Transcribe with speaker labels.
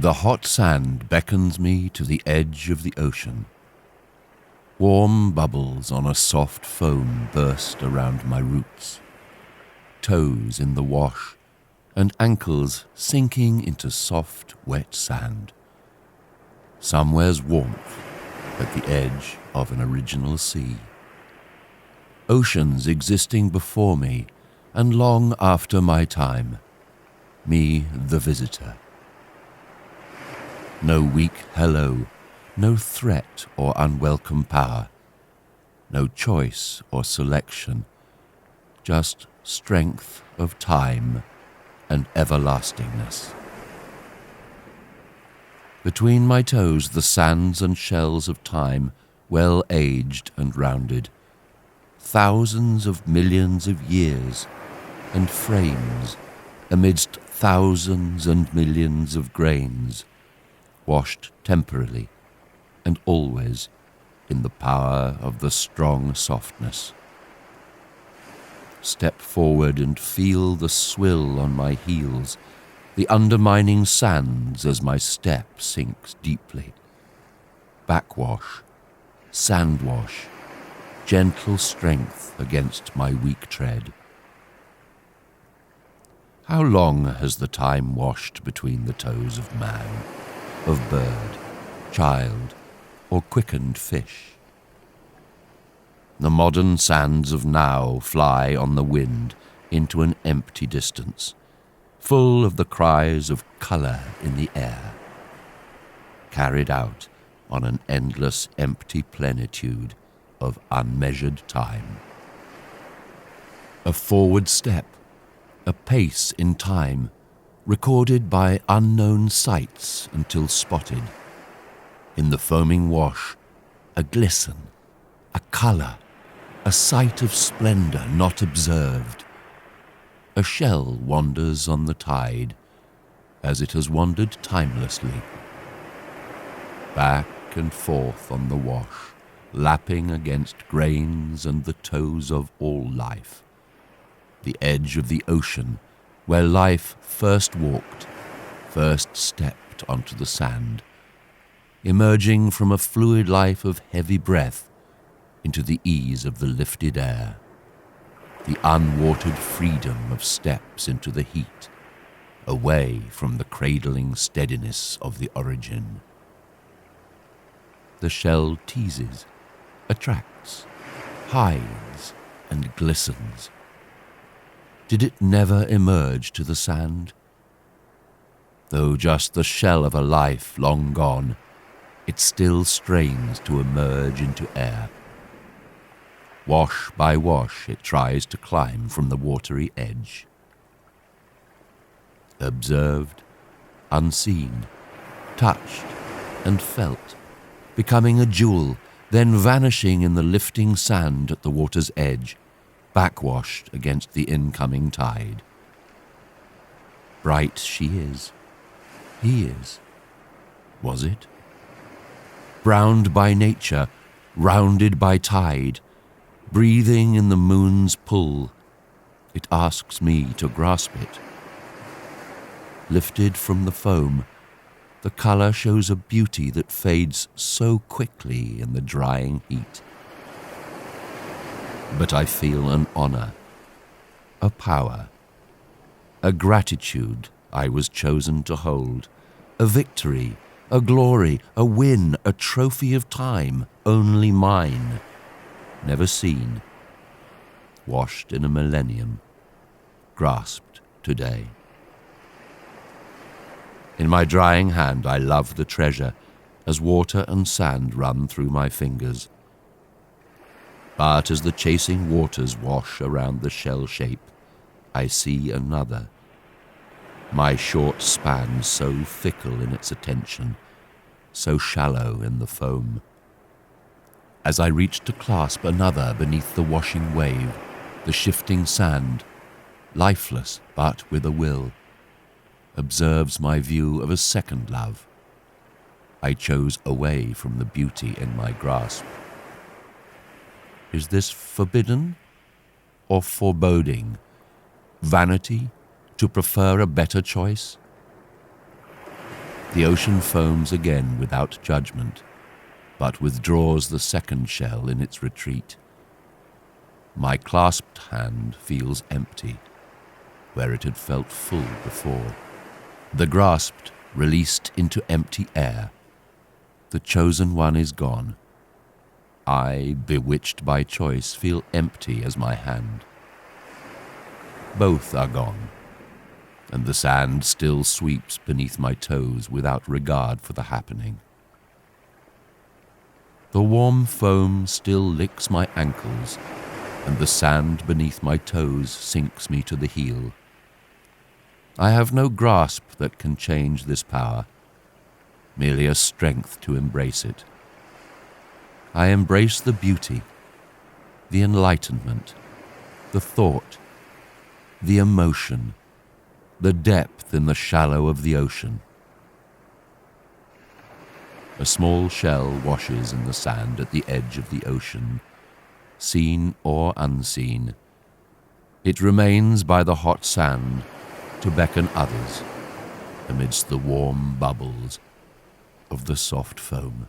Speaker 1: The hot sand beckons me to the edge of the ocean. Warm bubbles on a soft foam burst around my roots, toes in the wash and ankles sinking into soft, wet sand. Somewhere's warmth at the edge of an original sea. Oceans existing before me and long after my time, me the visitor. No weak hello, no threat or unwelcome power, no choice or selection, just strength of time and everlastingness. Between my toes the sands and shells of time, well aged and rounded, thousands of millions of years, and frames amidst thousands and millions of grains, washed temporarily and always in the power of the strong softness. Step forward and feel the swill on my heels, the undermining sands as my step sinks deeply. Backwash, sandwash, gentle strength against my weak tread. How long has the time washed between the toes of man, of bird, child, or quickened fish? The modern sands of now fly on the wind into an empty distance, full of the cries of colour in the air, carried out on an endless empty plenitude of unmeasured time. A forward step, a pace in time, recorded by unknown sights until spotted. In the foaming wash, a glisten, a colour, a sight of splendour not observed. A shell wanders on the tide, as it has wandered timelessly. Back and forth on the wash, lapping against grains and the toes of all life. The edge of the ocean, where life first walked, first stepped onto the sand, emerging from a fluid life of heavy breath into the ease of the lifted air, the unwatered freedom of steps into the heat, away from the cradling steadiness of the origin. The shell teases, attracts, hides, and glistens. Did it never emerge to the sand? Though just the shell of a life long gone, it still strains to emerge into air. Wash by wash it tries to climb from the watery edge. Observed, unseen, touched, and felt, becoming a jewel, then vanishing in the lifting sand at the water's edge, backwashed against the incoming tide. Bright she is. He is. Was it? Browned by nature, rounded by tide, breathing in the moon's pull, it asks me to grasp it. Lifted from the foam, the colour shows a beauty that fades so quickly in the drying heat. But I feel an honour, a power, a gratitude I was chosen to hold, a victory, a glory, a win, a trophy of time, only mine, never seen, washed in a millennium, grasped today. In my drying hand I love the treasure as water and sand run through my fingers. But as the chasing waters wash around the shell shape, I see another. My short span so fickle in its attention, so shallow in the foam. As I reach to clasp another beneath the washing wave, the shifting sand, lifeless but with a will, observes my view of a second love. I chose away from the beauty in my grasp. Is this forbidden or foreboding? Vanity to prefer a better choice? The ocean foams again without judgment, but withdraws the second shell in its retreat. My clasped hand feels empty, where it had felt full before. The grasped, released into empty air. The chosen one is gone. I, bewitched by choice, feel empty as my hand. Both are gone, and the sand still sweeps beneath my toes without regard for the happening. The warm foam still licks my ankles, and the sand beneath my toes sinks me to the heel. I have no grasp that can change this power, merely a strength to embrace it. I embrace the beauty, the enlightenment, the thought, the emotion, the depth in the shallow of the ocean. A small shell washes in the sand at the edge of the ocean, seen or unseen. It remains by the hot sand to beckon others amidst the warm bubbles of the soft foam.